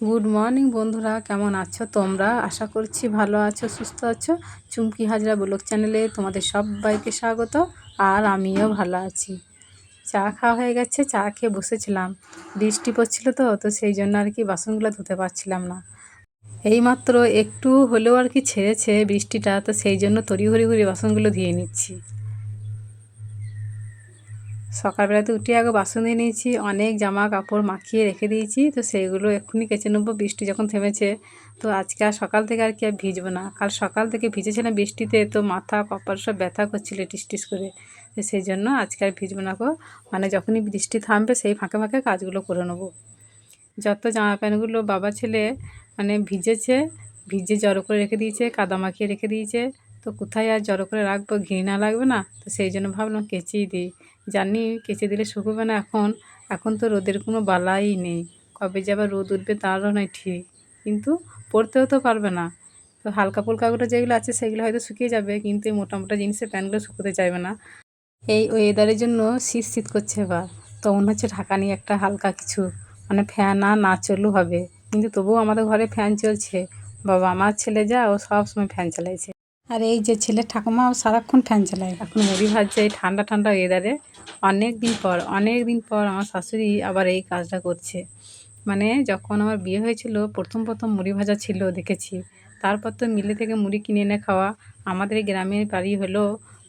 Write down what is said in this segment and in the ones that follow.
Good morning বন্ধুরা, কেমন আছো তোমরা? আশা করছি ভালো আছো, সুস্থ আছো। চুমকি হাজরা ব্লগ চ্যানেলে তোমাদের সবাইকে স্বাগত। আর আমিও ভালো আছি। চা খাওয়া হয়ে গেছে, চা খেয়ে বসেছিলাম। বৃষ্টি পড়ছিল তো সেই জন্য আর কি বাসনগুলো ধুতে পারছিলাম না। এইমাত্র একটু হলেও আর কি ছেড়েছে বৃষ্টিটা, তো সেই জন্য তড়িঘড়ি করে বাসনগুলো ধুয়ে নিচ্ছি। সকালবেলাতে উঠে আগে বাসন দিয়ে নিয়েছি, অনেক জামা কাপড় মাখিয়ে রেখে দিয়েছি, তো সেইগুলো এক্ষুনি কেচে নেবো বৃষ্টি যখন থেমেছে। তো আজকে আর সকাল থেকে আর কি আর ভিজবো না। কাল সকাল থেকে ভিজেছিলাম বৃষ্টিতে, তো মাথা কপাল সব ব্যথা করছিল টিস টিস করে। তো সেই জন্য আজকে আর ভিজবো না গো, মানে যখনই বৃষ্টি থামবে সেই ফাঁকে ফাঁকে কাজগুলো করে নেবো। যত জামা প্যান্টগুলো বাবা ছেলে মানে ভিজেছে, ভিজে জড়ো করে রেখে দিয়েছে, কাদা মাখিয়ে রেখে দিয়েছে। তো কোথায় আর জড়ো করে রাখবো, ঘৃণা লাগবে না? তো সেই জন্য ভাবলাম কেচেই দিই। জানি কেচে দিলে শুকোবে না। এখন তো রোদের কোনো বালাই নেই, কবে যে আবার রোদ উঠবে তারও নয় ঠিক। কিন্তু পরতেও তো পারবে না। তো হালকা ফুলকাগুলো যেগুলো আছে সেগুলো হয়তো শুকিয়ে যাবে, কিন্তু এই মোটা মোটা জিনিসের প্যান্টগুলো শুকোতে চাইবে না। এই ওয়েদারের জন্য শীত শীত করছে এবার। তো মনে হচ্ছে ঢাকা নিয়ে একটা হালকা কিছু, মানে ফ্যান আর না চললেও হবে। কিন্তু তবুও আমাদের ঘরে ফ্যান চলছে। বাবা আমার ছেলে যা, ও সব সময় ফ্যান চালাইছে। আর এই যে ছেলে ঠাকুমাও সারাক্ষণ ফ্যান চালায়। এখন মুড়ি ভাজছে এই ঠান্ডা ঠান্ডা ওয়েদারে। অনেক দিন পর আমার শাশুড়ি আবার এই কাজটা করছে। মানে যখন আমার বিয়ে হয়েছিল প্রথম প্রথম মুড়ি ভাজা ছিল দেখেছি। তারপর তো মিলে থেকে মুড়ি কিনে এনে খাওয়া। আমাদের এই গ্রামের বাড়ি হলো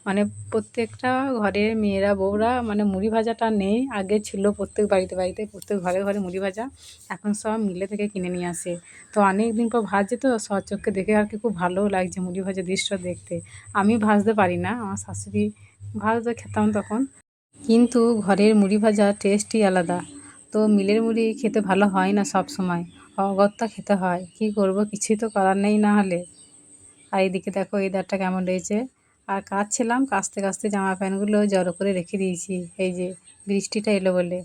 মানে প্রত্যেকটা ঘরের মেয়েরা বউরা মানে মুড়ি ভাজাটা নেই, আগে ছিল প্রত্যেক বাড়িতে বাড়িতে, প্রত্যেক ঘরে ঘরে মুড়ি ভাজা। এখন সব মিলে থেকে কিনে নিয়ে আসে। তো অনেক দিন পর ভাজছে, তো স্বচক্ষে দেখে আর কি খুব ভালোও লাগছে মুড়ি ভাজা দৃশ্য দেখতে। আমি ভাজতে পারি না, আমার শাশুড়ি ভাজতে খেতাম তখন। কিন্তু ঘরের মুড়ি ভাজা টেস্টই আলাদা। তো মিলের মুড়ি খেতে ভালো হয় না সব সময়, অগত্যা খেতে হয়। কি করব, কিছুই তো করার নেই না হলে। আর এইদিকে দেখো ওয়েদারটা কেমন রয়েছে। আর কাচছিলাম, কাচতে কাচতে জামা প্যান্টগুলো জড়ো করে রেখে দিয়েছি, এই যে বৃষ্টিটা এলো বলে।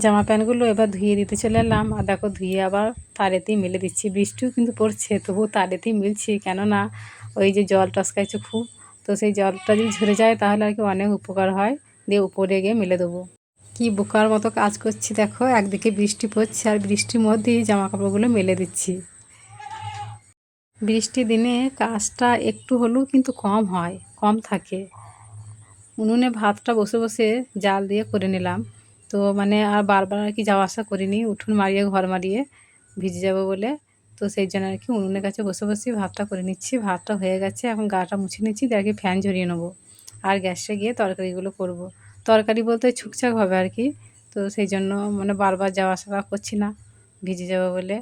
জামা প্যান্টগুলো এবার ধুয়ে দিতে চলে এলাম। আর দেখো ধুয়ে আবার তারেতেই মেলে দিচ্ছি। বৃষ্টিও কিন্তু পড়ছে, তবুও তারেতেই মিলছি, কেননা ওই যে জল টসকাইছে খুব। তো সেই জলটা যদি ঝরে যায় তাহলে আর কি অনেক উপকার হয়। দিয়ে উপরে গিয়ে মেলে দেবো। কি বোকার মতো কাজ করছি দেখো, একদিকে বৃষ্টি পড়ছে আর বৃষ্টির মধ্যেই জামা কাপড়গুলো মেলে দিচ্ছি। বৃষ্টির দিনে কাজটা একটু হলেও কিন্তু কম হয়, কম থাকে। উনুনে ভাতটা বসে বসে জাল দিয়ে করে নিলাম। তো মানে আর বারবার আর কি যাওয়া আসা করিনি, উঠোন মারিয়ে ঘর মারিয়ে ভিজে যাব বলে। তো সেই জন্য আর কি উনুনের কাছে বসে বসেই ভাতটা করে নিচ্ছি। ভাতটা হয়ে গেছে, এখন গাটা মুছে নিচ্ছি, দিয়ে আর কি ফ্যান ঝরিয়ে নেবো। আর গ্যাসে গিয়ে তরকারিগুলো করব। তরকারি বলতে ছুকছাক হবে আর কি। তো সেই জন্য মানে বারবার যাওয়া আসা করছি না, ভিজে যাবো বলে।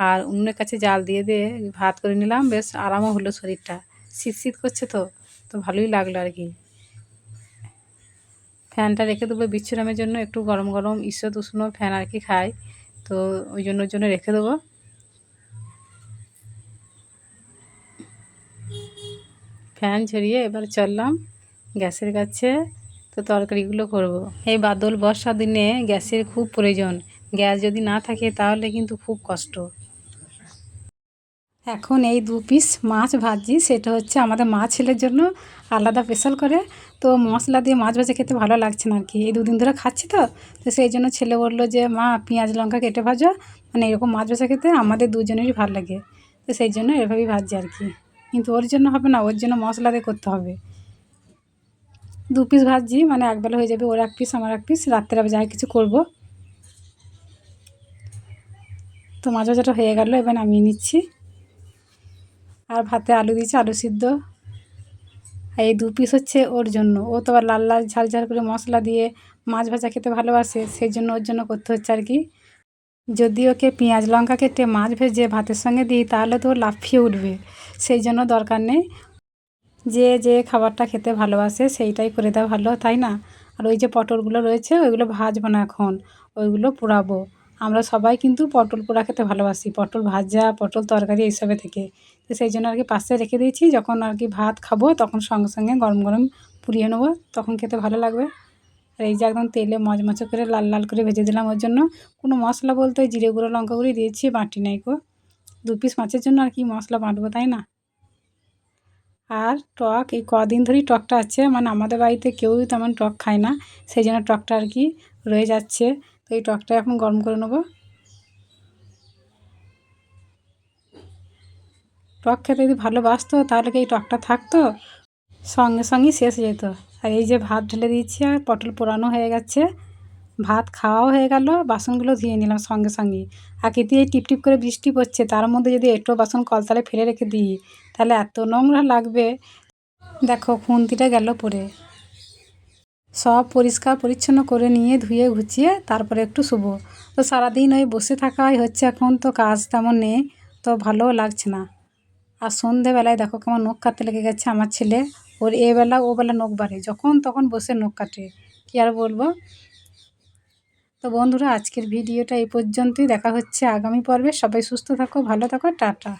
আর উনুনের কাছে জাল দিয়ে দিয়ে ভাত করে নিলাম, বেশ আরামও হলো শরীরটা। শীত শীত করছে তো ভালোই লাগলো আর কি। ফ্যানটা রেখে দেবো বিচ্ছুরামের জন্য, একটু গরম গরম ঈষৎ উষ্ণ ফ্যান আর কি খায়। তো ওই জন্য রেখে দেবো। ফ্যান ঝরিয়ে এবার চললাম গ্যাসের কাছে। তো তরকারিগুলো করব। এই বাদল বর্ষা দিনে গ্যাসের খুব প্রয়োজন। গ্যাস যদি না থাকে তাহলে কিন্তু খুব কষ্ট। এখন এই 2 পিস মাছ ভাজছি, সেটা হচ্ছে আমাদের মা ছেলের জন্য আলাদা স্পেশাল করে। তো মশলা দিয়ে মাছ ভাজা খেতে ভালো লাগছে না আর কি, এই 2 দিন ধরে খাচ্ছি তো সেই জন্য ছেলে বললো যে মা পেঁয়াজ লঙ্কা কেটে ভাজো, মানে এরকম মাছ ভাজা খেতে আমাদের দুজনেরই ভালো লাগে। তো সেই জন্য এভাবেই ভাজছি আর কি। কিন্তু ওর জন্য হবে না, ওর জন্য মশলা দিয়ে করতে হবে। 2 পিস ভাজছি, মানে একবেলা হয়ে যাবে, ওর 1 পিস আমার 1 পিস, রাত্রে আবার যাই কিছু করব। তো মাছ ভাজাটা হয়ে গেল, এবার নামিয়ে নিচ্ছি। আর ভাতে আলু দিয়েছি, আলু সিদ্ধ। এই 2 পিস হচ্ছে ওর জন্য, ও তো আবার লাল লাল ঝাল ঝাল করে মশলা দিয়ে মাছ ভাজা খেতে ভালোবাসে, সেই জন্য ওর জন্য করতে হচ্ছে আর কি। যদি ওকে পেঁয়াজ লঙ্কা কেটে মাছ ভেজে ভাতের সঙ্গে দিই তাহলে তো ও লাফিয়ে উঠবে। সেই জন্য দরকার নেই, যে যে খাবারটা খেতে ভালোবাসে সেইটাই করে দেওয়া ভালো, তাই না? আর ওই যে পটলগুলো রয়েছে ওইগুলো ভাজবো না এখন, ওইগুলো পোড়াবো। আমরা সবাই কিন্তু পটল পোড়া খেতে ভালোবাসি, পটল ভাজা পটল তরকারি এইসবে থেকে। তো সেই জন্য আর কি পাশে রেখে দিয়েছি, যখন আর কি ভাত খাবো তখন সঙ্গে সঙ্গে গরম গরম পুড়িয়ে নেবো, তখন খেতে ভালো লাগবে। আর এই যে একদম তেলে মচমচে করে লাল লাল করে ভেজে দিলাম। ওর জন্য কোনো মশলা বলতে ওই জিরে গুঁড়ো লঙ্কা গুঁড়ি দিয়েছি, বাটি নাই গো। 2 পিস মাছের জন্য আর কি মশলা বাটবো, তাই না? আর টক এই কদিন ধরেই টকটা আছে, মানে আমাদের বাড়িতে কেউই তেমন টক খায় না, সেই জন্য টকটা আর কি রয়ে যাচ্ছে। তো এই টকটা এখন গরম করে নেবো। টক খেতে যদি ভালোবাসতো তাহলে কি এই টকটা থাকতো? সঙ্গে সঙ্গেই শেষ হয়ে যেত। আর এই যে ভাত ঢেলে দিয়েছি আর পটল পোড়ানো হয়ে গেছে। ভাত খাওয়াও হয়ে গেল, বাসনগুলো ধুয়ে নিলাম সঙ্গে সঙ্গেই। আর কেটে এই টিপটিপ করে বৃষ্টি পড়ছে, তার মধ্যে যদি একটু বাসন কলতলায় ফেলে রেখে দিই তাহলে এত নোংরা লাগবে। দেখো খুন্তিটা গেল পড়ে। সব পরিষ্কার পরিচ্ছন্ন করে নিয়ে ধুয়ে ঘুচিয়ে তারপরে একটু শোবো। তো সারাদিন ওই বসে থাকাই হচ্ছে, এখন তো কাজ তেমন নেই, তো ভালোও লাগছে না। আর সন্ধেবেলায় দেখো কেমন নখ কাটতে লেগে গেছে আমার ছেলে। ওর এবেলা ওবেলা নখ বাড়ে, যখন তখন বসে নখ কাটে, কী আর বলবো। তো বন্ধুরা, আজকের ভিডিওটা এই পর্যন্তই। দেখা হচ্ছে আগামী পর্বে। সবাই সুস্থ থাকো, ভালো থাকো, টাটা।